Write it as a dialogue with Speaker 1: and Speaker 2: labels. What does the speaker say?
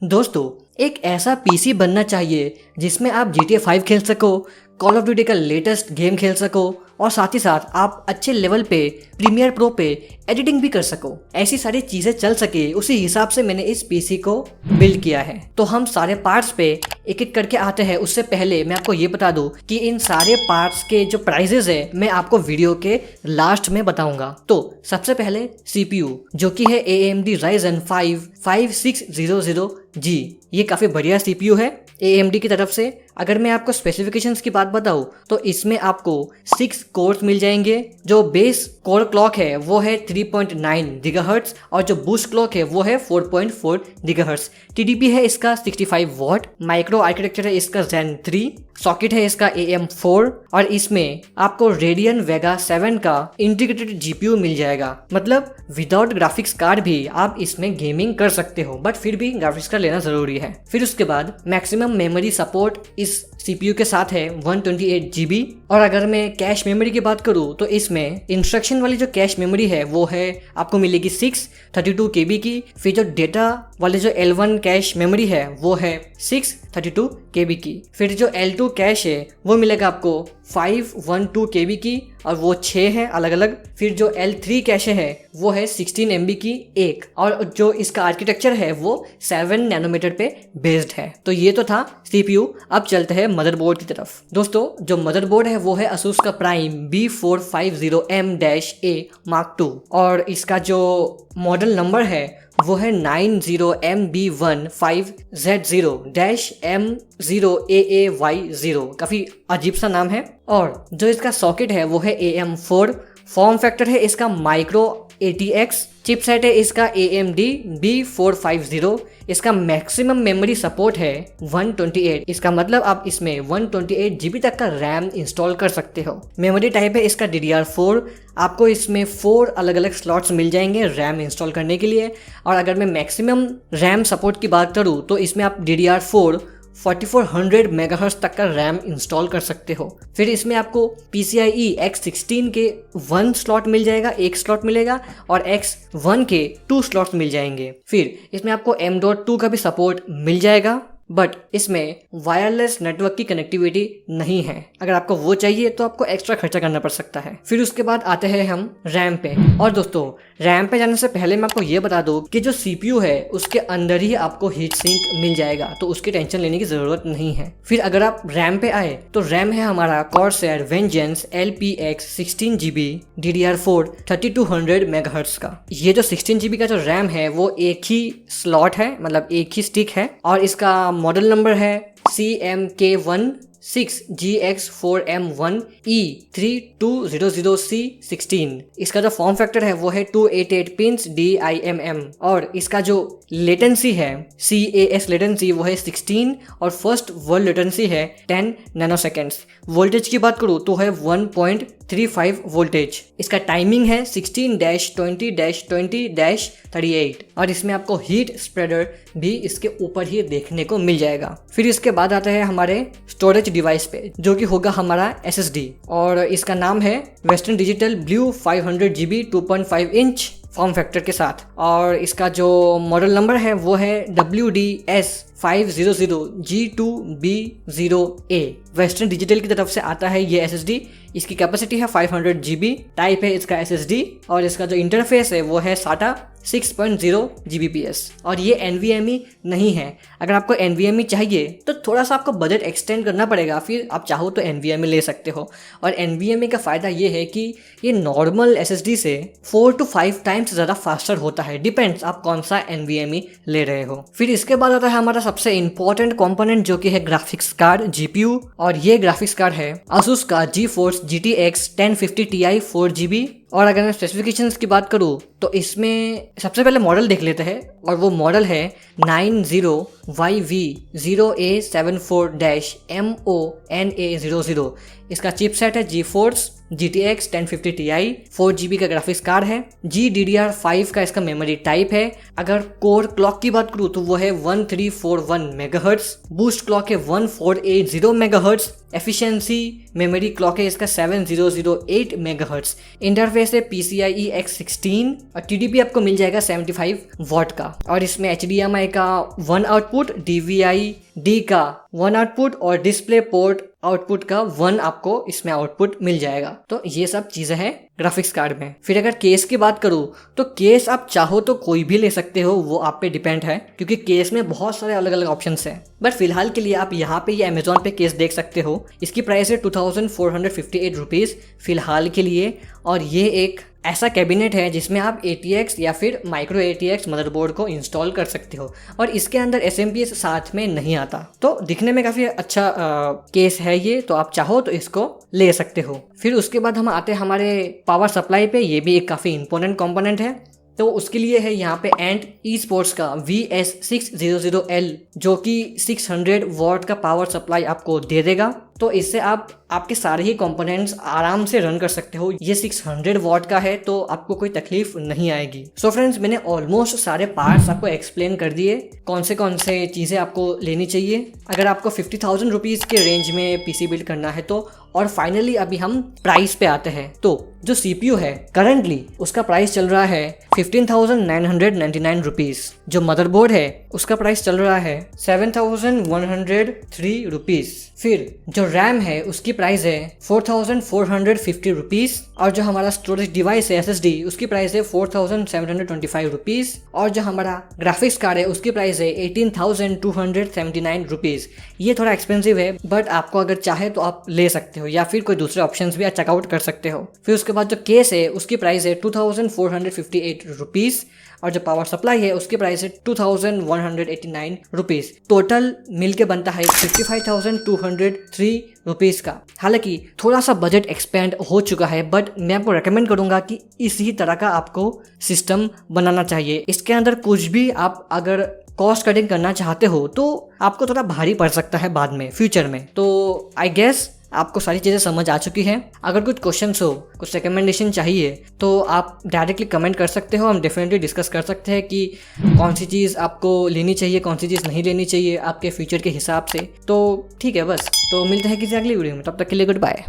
Speaker 1: दोस्तों, एक ऐसा पीसी बनना चाहिए जिसमें आप GTA 5 खेल सको, कॉल ऑफ ड्यूटी का लेटेस्ट गेम खेल सको और साथ ही साथ आप अच्छे लेवल पे प्रीमियर प्रो पे एडिटिंग भी कर सको। ऐसी सारी चीज़ें चल सके उसी हिसाब से मैंने इस पीसी को बिल्ड किया है। तो हम सारे पार्ट्स पे एक एक करके आते हैं। उससे पहले मैं आपको ये बता दूं कि इन सारे पार्ट्स के जो प्राइजेस है मैं आपको वीडियो के लास्ट में बताऊंगा। तो सबसे पहले CPU जो कि है AMD Ryzen 5 5600G। ये काफ़ी बढ़िया CPU है AMD की तरफ से। अगर मैं आपको स्पेसिफिकेशंस की बात बताऊं तो इसमें आपको 6 कोर्स मिल जाएंगे। जो बेस कोर क्लॉक है वो है 3.9 GHz और जो बूस्ट क्लॉक है वो है 4.4 GHz। TDP है इसका 65 वॉट। माइक्रो आर्किटेक्चर है इसका Zen 3। सॉकेट है इसका AM4 और इसमें आपको Radeon Vega 7 का इंटीग्रेटेड GPU मिल जाएगा। मतलब विदाउट ग्राफिक्स कार्ड भी आप इसमें गेमिंग कर सकते हो, बट फिर भी ग्राफिक्स कार्ड लेना जरूरी है। फिर उसके बाद मैक्सिमम मेमोरी सपोर्ट इस CPU के साथ है 128 GB। और अगर मैं कैश मेमोरी की बात करूँ तो इसमें इंस्ट्रक्शन वाली जो कैश मेमोरी है वो है आपको मिलेगी 632 KB की। फिर जो डेटा वाले जो L1 कैश मेमोरी है वो है 632 KB की। फिर जो L2 कैश है वो मिलेगा आपको 512 KB की और वो 6 है अलग अलग। फिर जो L3 कैश है वो है 16 MB की एक, और जो इसका आर्किटेक्चर है वो 7 नैनोमीटर पे बेस्ड है। तो ये तो था CPU। अब चलते हैं मदरबोर्ड की तरफ। दोस्तों, जो मदरबोर्ड है वो है Asus का Prime B450M-A Mark II और इसका जो मॉडल नंबर है वो है 90MB15Z0-M0AAY0। काफी अजीब सा नाम है। और जो इसका सॉकेट है वो है AM4। फॉर्म फैक्टर है इसका माइक्रो ATX। चिपसेट है इसका AMD B450। इसका मैक्सिमम मेमोरी सपोर्ट है 128। इसका मतलब आप इसमें 128 GB तक का रैम इंस्टॉल कर सकते हो। मेमोरी टाइप है इसका DDR4। आपको इसमें 4 अलग अलग स्लॉट्स मिल जाएंगे रैम इंस्टॉल करने के लिए। और अगर मैं मैक्सिमम रैम सपोर्ट की बात करूँ तो इसमें आप DDR4 4400 MHz तक का रैम इंस्टॉल कर सकते हो। फिर इसमें आपको PCIe X16 के 1 स्लॉट मिल जाएगा, 1 स्लॉट मिलेगा, और X1 के 2 स्लॉट्स मिल जाएंगे। फिर इसमें आपको M.2 का भी सपोर्ट मिल जाएगा, बट इसमें वायरलेस नेटवर्क की कनेक्टिविटी नहीं है। अगर आपको वो चाहिए तो आपको एक्स्ट्रा खर्चा करना पड़ सकता है। फिर उसके बाद आते हैं हम रैम पे। और दोस्तों, रैम पे जाने से पहले मैं आपको ये बता दूं कि जो CPU है उसके अंदर ही आपको हीट सिंक मिल जाएगा, तो उसकी टेंशन लेने की जरूरत नहीं है। फिर अगर आप रैम पे आए तो रैम है हमारा Corsair Vengeance LPX 16GB DDR4 3200 MHz का। ये जो 16GB का जो रैम है वो एक ही स्लॉट है, मतलब एक ही स्टिक है, और इसका मॉडल नंबर है CMK16GX4M1E3200C16। इसका जो फॉर्म फैक्टर है वो है 288 पिंस DIMM और इसका जो लेटेंसी है CAS लेटेंसी वो है 16 और फर्स्ट वर्ल्ड लेटेंसी है 10 नैनोसेकेंड्स। वोल्टेज की बात करूँ तो है 1.35 वोल्टेज। इसका टाइमिंग है 16-20-20-38 और इसमें आपको हीट स्प्रेडर भी इसके ऊपर ही देखने को मिल जाएगा। फिर इसके बाद आता है हमारे स्टोरेज डिवाइस पे, जो कि होगा हमारा SSD, और इसका नाम है western digital blue 500GB 2.5 inch form factor के साथ। और इसका जो मॉडल नंबर है वो है WDS500G2B0A। वेस्टर्न डिजिटल की तरफ से आता है ये SSD। इसकी कैपेसिटी है 500GB। टाइप है इसका SSD और इसका जो इंटरफेस है वो है SATA 6.0 Gbps और ये NVMe नहीं है। अगर आपको NVMe चाहिए तो थोड़ा सा आपको बजट एक्सटेंड करना पड़ेगा, फिर आप चाहो तो NVMe ले सकते हो। और NVMe का फ़ायदा ये है कि ये नॉर्मल SSD से 4 to 5 टाइम्स ज़्यादा फास्टर होता है। डिपेंड्स आप कौन सा NVMe ले रहे हो। फिर इसके बाद आता है हमारा सबसे इंपॉर्टेंट कंपोनेंट, जो कि है ग्राफिक्स कार्ड GPU। और ये ग्राफिक्स कार्ड है Asus का GeForce GTX 1050 Ti 4GB। और अगर मैं स्पेसिफिकेशंस की बात करूँ तो इसमें सबसे पहले मॉडल देख लेते हैं, और वो मॉडल है 90YV0874-MONA00। इसका चिपसेट है GeForce GTX 1050 Ti 4GB का ग्राफिक्स कार्ड है। GDDR5 का इसका मेमोरी टाइप है। अगर कोर क्लॉक की बात करूँ तो वो है 1341 MHz। बूस्ट क्लॉक है 1480 MHz। एफिशिएंसी मेमोरी क्लॉक है इसका 7008 MHz। इंटरफेस इंटरफेस है PCIe X16 और TDP आपको मिल जाएगा 75 वॉट का। और इसमें HDMI का 1 आउटपुट, DVI D का 1 आउटपुट और डिस्प्ले पोर्ट आउटपुट का 1 आपको इसमें आउटपुट मिल जाएगा। तो ये सब चीज़ें हैं ग्राफिक्स कार्ड में। फिर अगर केस की बात करूँ तो केस आप चाहो तो कोई भी ले सकते हो, वो आप पे डिपेंड है, क्योंकि केस में बहुत सारे अलग अलग ऑप्शंस हैं। बट फिलहाल के लिए आप यहाँ पे ये अमेजोन पे केस देख सकते हो। इसकी प्राइस है 2458 रुपीज़ फिलहाल के लिए। और ये एक ऐसा कैबिनेट है जिसमें आप ATX या फिर माइक्रो ATX मदरबोर्ड को इंस्टॉल कर सकते हो और इसके अंदर SMPS साथ में नहीं आता। तो दिखने में काफ़ी अच्छा केस है ये, तो आप चाहो तो इसको ले सकते हो। फिर उसके बाद हम आते हैं हमारे पावर सप्लाई पे। ये भी एक काफ़ी इंपॉर्टेंट कंपोनेंट है। तो उसके लिए है यहाँ पे एंट eSports का VS600L, जो कि 600 वॉट का पावर सप्लाई आपको दे देगा। तो इससे आप आपके सारे ही कंपोनेंट्स आराम से रन कर सकते हो। ये 600 वॉट का है तो आपको कोई तकलीफ नहीं आएगी। सो फ्रेंड्स, मैंने ऑलमोस्ट सारे पार्ट्स आपको एक्सप्लेन कर दिए, कौन से चीज़ें आपको लेनी चाहिए अगर आपको 50,000 रुपीज़ के रेंज में PC बिल्ड करना है तो। और फाइनली अभी हम प्राइस पे आते हैं। तो जो CPU है करंटली उसका प्राइस चल रहा है 15,999 रुपीज़। जो मदरबोर्ड है उसका प्राइस चल रहा है 7,103 रुपीज़। फिर जो रैम है उसकी प्राइस है 4,450 रुपीज़। और जो हमारा स्टोरेज डिवाइस है SSD उसकी प्राइस है 4,725 रुपीज़। और जो हमारा ग्राफिक्स कार्ड है उसकी प्राइस है 18,279 रुपीज़। ये थोड़ा एक्सपेंसिव है, बट आपको अगर चाहे तो आप ले सकते हो या फिर कोई दूसरे ऑप्शंस भी चेकआउट कर सकते हो। फिर उसके बाद जो केस है उसकी प्राइस है 2,458 रुपीज़। और जो पावर सप्लाई है उसकी प्राइस है 2,189 रुपीज़। टोटल मिलके बनता है 55,203 रुपीज़ का। हालांकि थोड़ा सा बजट एक्सपेंड हो चुका है, बट मैं आपको रेकमेंड करूंगा कि इसी तरह का आपको सिस्टम बनाना चाहिए। इसके अंदर कुछ भी आप अगर कॉस्ट कटिंग करना चाहते हो तो आपको थोड़ा भारी पड़ सकता है बाद में फ्यूचर में। तो आई गेस आपको सारी चीज़ें समझ आ चुकी हैं। अगर कुछ क्वेश्चंस हो, कुछ रिकमेंडेशन चाहिए तो आप डायरेक्टली कमेंट कर सकते हो। हम डेफिनेटली डिस्कस कर सकते हैं कि कौन सी चीज़ आपको लेनी चाहिए, कौन सी चीज़ नहीं लेनी चाहिए आपके फ्यूचर के हिसाब से। तो ठीक है, बस तो मिलते हैं किसी अगली वीडियो में। तब तक के लिए गुड बाय।